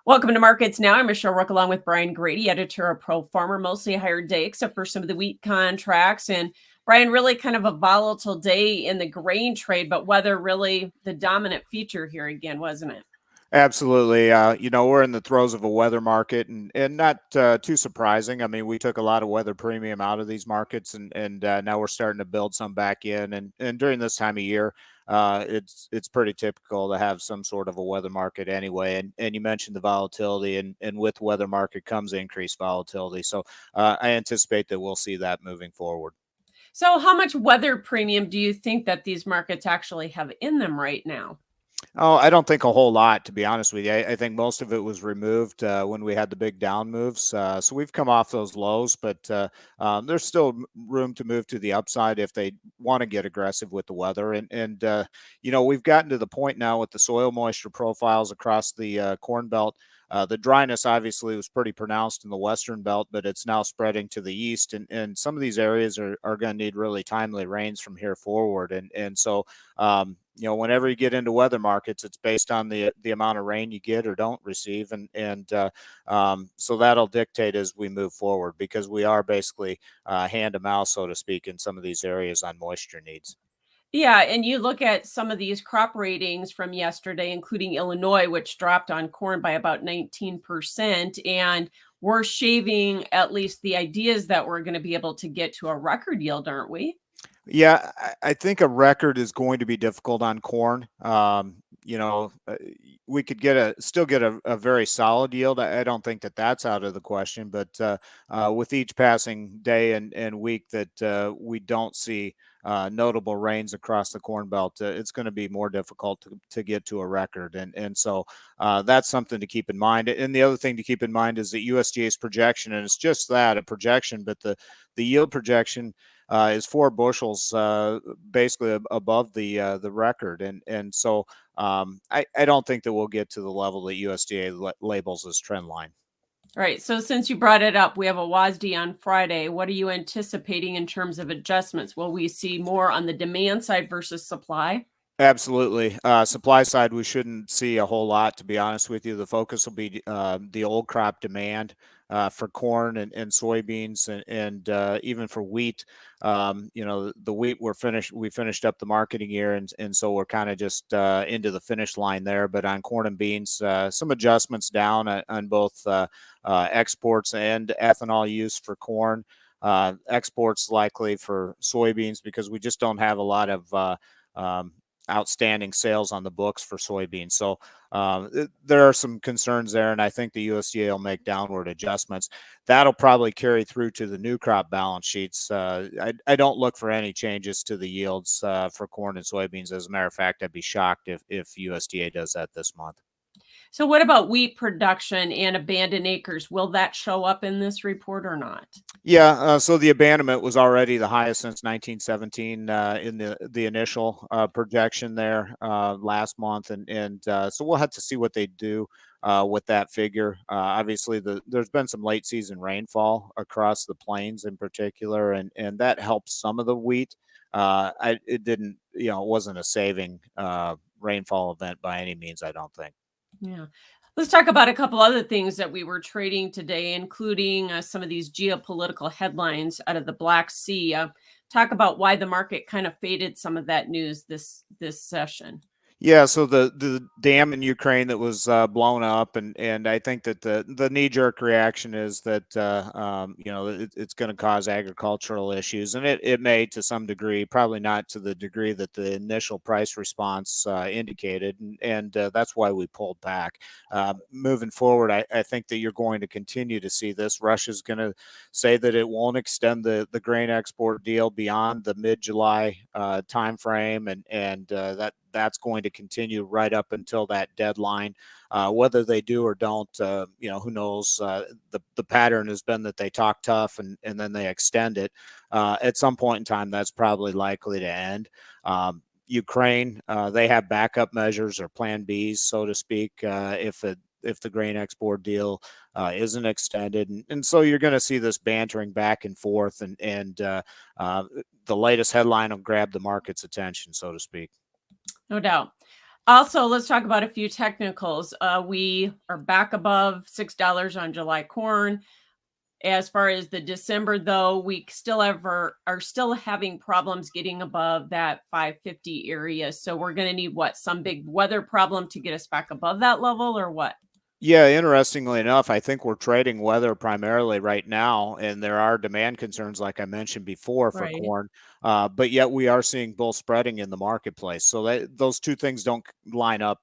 Welcome to Markets Now. I'm Michelle Rook along with Brian Grady, editor of Pro Farmer. Mostly a higher day, except for some of the wheat contracts. And Brian, really kind of a volatile day in the grain trade, but weather really the dominant feature here again, wasn't it? Absolutely. We're in the throes of a weather market and not too surprising. I mean, we took a lot of weather premium out of these markets and now we're starting to build some back in. And during this time of year, it's pretty typical to have some sort of a weather market anyway. And you mentioned the volatility and with weather market comes increased volatility. So I anticipate that we'll see that moving forward. So how much weather premium do you think that these markets actually have in them right now? Oh, I don't think a whole lot, to be honest with you. I think most of it was removed when we had the big down moves. So we've come off those lows, but there's still room to move to the upside if they want to get aggressive with the weather. And we've gotten to the point now with the soil moisture profiles across the Corn Belt. The dryness obviously was pretty pronounced in the Western Belt, but it's now spreading to the east. And some of these areas are going to need really timely rains from here forward. And so whenever you get into weather markets, it's based on the amount of rain you get or don't receive, so that'll dictate as we move forward because we are basically hand to mouth, so to speak, in some of these areas on moisture needs. Yeah, and you look at some of these crop ratings from yesterday, including Illinois, which dropped on corn by about 19%. And we're shaving at least the ideas that we're going to be able to get to a record yield, aren't we? Yeah, I think a record is going to be difficult on corn. We could still get a very solid yield. I don't think that that's out of the question, but with each passing day and week that we don't see notable rains across the Corn Belt, it's going to be more difficult to get to a record. And so that's something to keep in mind. And the other thing to keep in mind is that USDA's projection, and it's just that, a projection, but the yield projection is 4 bushels, basically above the record, and so I don't think that we'll get to the level that USDA labels as trend line. All right. So since you brought it up, we have a WASDE on Friday. What are you anticipating in terms of adjustments? Will we see more on the demand side versus supply? Absolutely. Supply side, we shouldn't see a whole lot, to be honest with you. The focus will be the old crop demand for corn and soybeans and even for wheat. The wheat we finished up the marketing year, and so we're kind of just into the finish line there. But on corn and beans, some adjustments down on both exports and ethanol use for corn. Exports likely for soybeans because we just don't have a lot of outstanding sales on the books for soybeans. So there are some concerns there, and I think the USDA will make downward adjustments. That'll probably carry through to the new crop balance sheets. I don't look for any changes to the yields for corn and soybeans. As a matter of fact, I'd be shocked if USDA does that this month. So what about wheat production and abandoned acres? Will that show up in this report or not? Yeah, so the abandonment was already the highest since 1917 in the initial projection there last month, and so we'll have to see what they do with that figure. Obviously, there's been some late season rainfall across the plains in particular, and that helps some of the wheat. It didn't, it wasn't a saving rainfall event by any means, I don't think. Yeah. Let's talk about a couple other things that we were trading today, including some of these geopolitical headlines out of the Black Sea. Talk about why the market kind of faded some of that news this session. Yeah, so the dam in Ukraine that was blown up, and I think that the knee jerk reaction is that it's going to cause agricultural issues, and it may to some degree, probably not to the degree that the initial price response indicated, and that's why we pulled back. Moving forward, I think that you're going to continue to see this. Russia's going to say that it won't extend the grain export deal beyond the mid-July timeframe, and that's going to continue right up until that deadline. Whether they do or don't, who knows? The pattern has been that they talk tough and then they extend it. At some point in time, that's probably likely to end. Ukraine, they have backup measures or plan Bs, so to speak, if the grain export deal isn't extended. And so you're going to see this bantering back and forth, and the latest headline will grab the market's attention, so to speak. No doubt. Also, let's talk about a few technicals. We are back above $6 on July corn. As far as the December, though, we still are still having problems getting above that 550 area. So we're going to need some big weather problem to get us back above that level, or what? Yeah, interestingly enough, I think we're trading weather primarily right now, and there are demand concerns, like I mentioned before, for Right. corn. But yet we are seeing bull spreading in the marketplace. So those two things don't line up,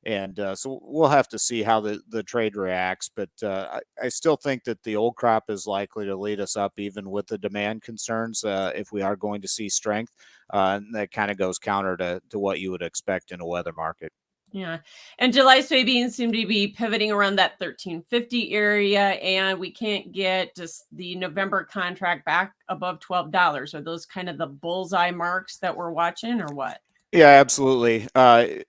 and so we'll have to see how the trade reacts. But I still think that the old crop is likely to lead us up, even with the demand concerns, if we are going to see strength. And that kind of goes counter to what you would expect in a weather market. Yeah. And July soybeans seem to be pivoting around that 1350 area, and we can't get just the November contract back above $12. Are those kind of the bullseye marks that we're watching, or what? Yeah, absolutely.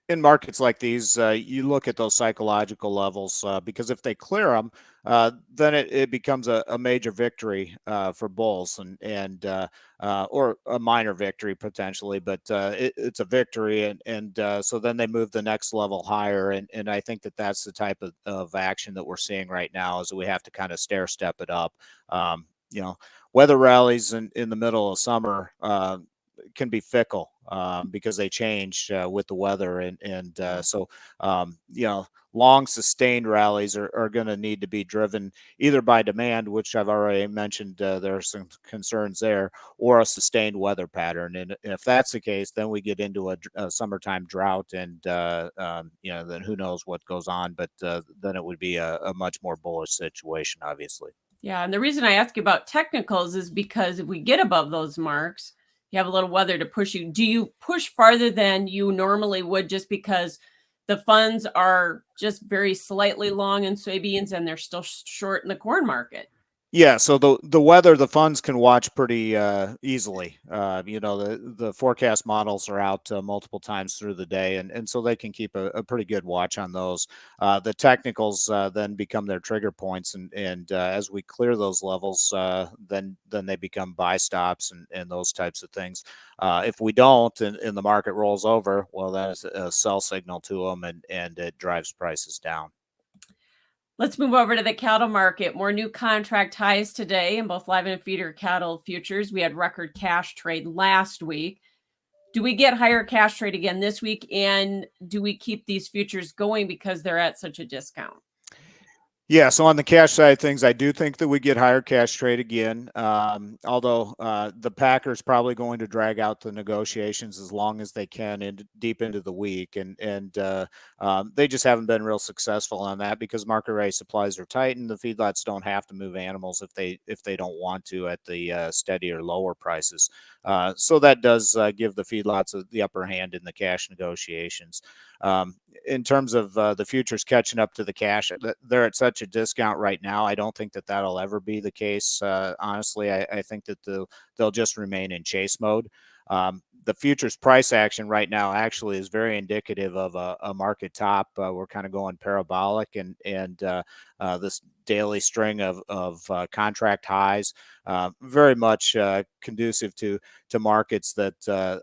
In markets like these, you look at those psychological levels because if they clear them, then it becomes a major victory for bulls and or a minor victory potentially, but it's a victory, and so then they move the next level higher, and I think that that's the type of action that we're seeing right now is that we have to kind of stair step it up. You know, weather rallies in the middle of summer. Can be fickle because they change with the weather and so long sustained rallies are going to need to be driven either by demand, which I've already mentioned, there are some concerns there, or a sustained weather pattern. And if that's the case, then we get into a summertime drought, and then who knows what goes on, but then it would be a much more bullish situation, obviously. Yeah, and the reason I ask you about technicals is because if we get above those marks, you have a little weather to push you. Do you push farther than you normally would just because the funds are just very slightly long in soybeans and they're still short in the corn market? Yeah, so the weather, the funds can watch pretty easily. The forecast models are out multiple times through the day, and so they can keep a pretty good watch on those. The technicals then become their trigger points, and as we clear those levels, then they become buy stops and those types of things. If we don't, and the market rolls over, well, that's a sell signal to them, and it drives prices down. Let's move over to the cattle market. More new contract highs today in both live and feeder cattle futures. We had record cash trade last week. Do we get higher cash trade again this week? And do we keep these futures going because they're at such a discount? Yeah, so on the cash side of things, I do think that we get higher cash trade again. Although the Packers probably going to drag out the negotiations as long as they can and deep into the week, and they just haven't been real successful on that because market rate supplies are tight, and the feedlots don't have to move animals if they don't want to at the steadier lower prices. So that does give the feedlots the upper hand in the cash negotiations. In terms of the futures catching up to the cash, they're at such a discount right now. I don't think that that'll ever be the case. Honestly, I think that they'll just remain in chase mode. The futures price action right now actually is very indicative of a market top. We're kind of going parabolic, and this daily string of contract highs, very much conducive to markets that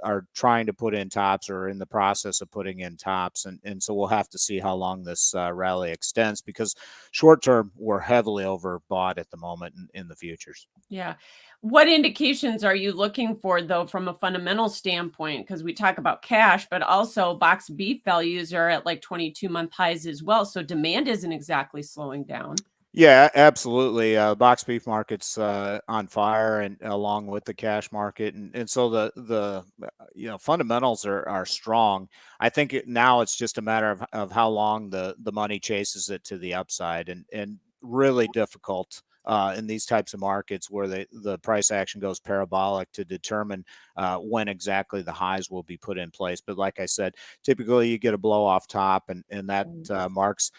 are trying to put in tops or in the process of putting in tops. And so we'll have to see how long this rally extends because short term, we're heavily overbought at the moment in the futures. Yeah. What indications are you looking for, though, from a fundamental standpoint? Because we talk about cash, but also box beef values are at like 22-month highs as well. So demand isn't exactly slowing down. Yeah, absolutely. Box beef market's on fire, and along with the cash market, and so the fundamentals are strong. I think now it's just a matter of how long the money chases it to the upside, and really difficult in these types of markets where the price action goes parabolic to determine when exactly the highs will be put in place. But like I said, typically you get a blow off top, and that marks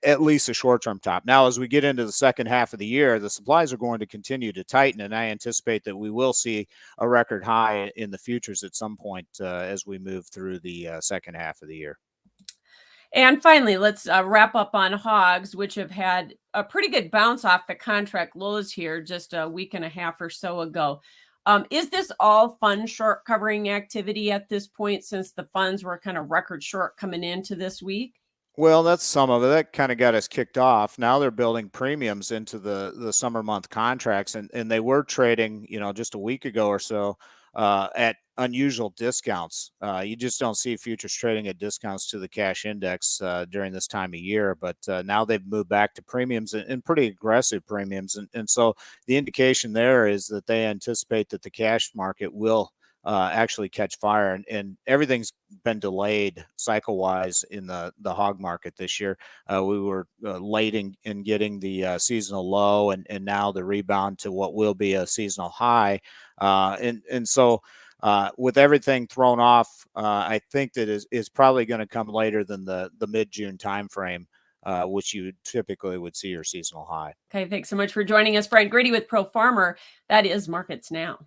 at least a short-term top. Now, as we get into the second half of the year, the supplies are going to continue to tighten, and I anticipate that we will see a record high in the futures at some point as we move through the second half of the year. And finally, let's wrap up on hogs, which have had a pretty good bounce off the contract lows here just a week and a half or so ago. Is this all fund short covering activity at this point, since the funds were kind of record short coming into this week? Well, that's some of it. That kind of got us kicked off. Now they're building premiums into the summer month contracts, and they were trading, just a week ago or so, at unusual discounts. You just don't see futures trading at discounts to the cash index during this time of year. But now they've moved back to premiums, and pretty aggressive premiums, and so the indication there is that they anticipate that the cash market will actually catch fire, and everything's been delayed cycle wise in the hog market this year. We were late in getting the seasonal low, and now the rebound to what will be a seasonal high, and so with everything thrown off, I think that is probably going to come later than the mid-June timeframe, which you typically would see your seasonal high. Okay, thanks so much for joining us, Brian Grady with Pro Farmer. That is Markets Now.